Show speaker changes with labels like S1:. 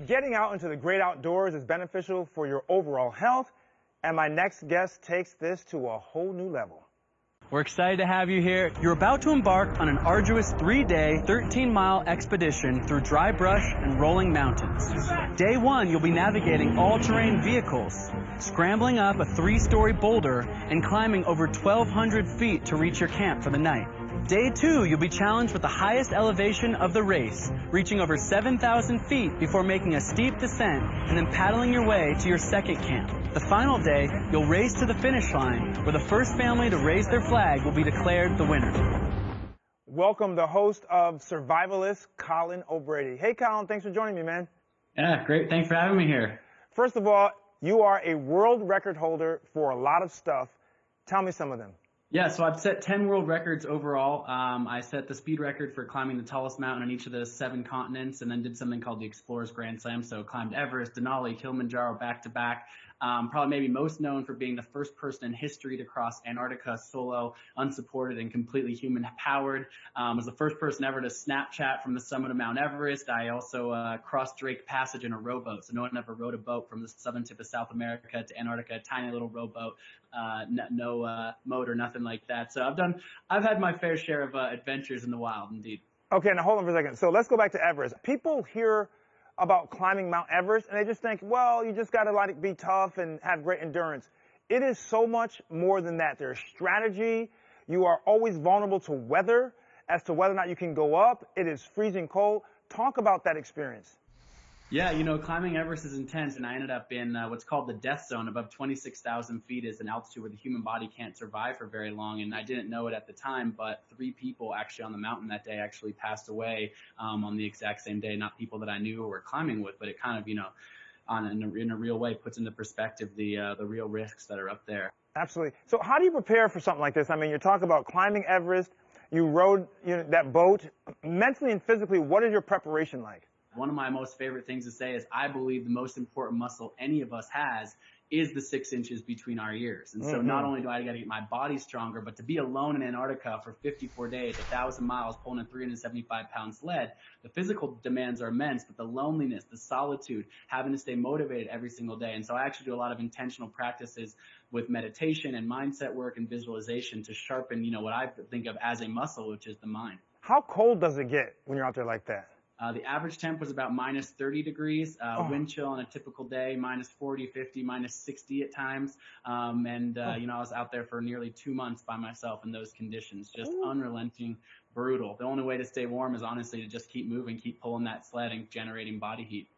S1: Getting out into the great outdoors is beneficial for your overall health, and my next guest takes this to a whole new level.
S2: We're excited to have you here. You're about to embark on an arduous 3-day, 13-mile expedition through dry brush and rolling mountains. Day 1, you'll be navigating all-terrain vehicles, scrambling up a 3-story boulder, and climbing over 1,200 feet to reach your camp for the night. Day 2, you'll be challenged with the highest elevation of the race, reaching over 7,000 feet before making a steep descent and then paddling your way to your second camp. The final day, you'll race to the finish line, where the first family to raise their flag will be declared the winner.
S1: Welcome the host of Survivalist, Colin O'Brady. Hey, Colin, thanks for joining me, man.
S2: Yeah, great. Thanks for having me here.
S1: First of all, you are a world record holder for a lot of stuff. Tell me some of them.
S2: Yeah, so I've set 10 world records overall. I set the speed record for climbing the tallest mountain on each of the 7 continents, and then did something called the Explorers Grand Slam. So climbed Everest, Denali, Kilimanjaro back to back. Probably maybe most known for being the first person in history to cross Antarctica solo, unsupported and completely human-powered. Was the first person ever to Snapchat from the summit of Mount Everest. I also crossed Drake Passage in a rowboat, so no one ever rowed a boat from the southern tip of South America to Antarctica, a tiny little rowboat, no motor, nothing like that. So I've had my fair share of adventures in the wild, indeed.
S1: Okay, now hold on for a second. So let's go back to Everest. People hear about climbing Mount Everest, and they just think, well, you just got to be tough and have great endurance. It is so much more than that. There's strategy. You are always vulnerable to weather as to whether or not you can go up. It is freezing cold. Talk about that experience.
S2: Yeah, you know, climbing Everest is intense, and I ended up in what's called the death zone. Above 26,000 feet is an altitude where the human body can't survive for very long, and I didn't know it at the time, but 3 people actually on the mountain that day actually passed away on the exact same day. Not people that I knew or were climbing with, but it kind of, you know, in a real way puts into perspective the real risks that are up there.
S1: Absolutely. So how do you prepare for something like this? I mean, you talk about climbing Everest, you rode that boat. Mentally and physically, what is your preparation like?
S2: One of my most favorite things to say is I believe the most important muscle any of us has is the 6 inches between our ears. And so not only do I got to get my body stronger, but to be alone in Antarctica for 54 days, 1,000 miles, pulling a 375-pound sled, the physical demands are immense, but the loneliness, the solitude, having to stay motivated every single day. And so I actually do a lot of intentional practices with meditation and mindset work and visualization to sharpen, what I think of as a muscle, which is the mind.
S1: How cold does it get when you're out there like that?
S2: The average temp was about minus 30 degrees, wind chill on a typical day, minus 40, 50, minus 60 at times. I was out there for nearly 2 months by myself in those conditions, just unrelenting, brutal. The only way to stay warm is honestly to just keep moving, keep pulling that sled and generating body heat.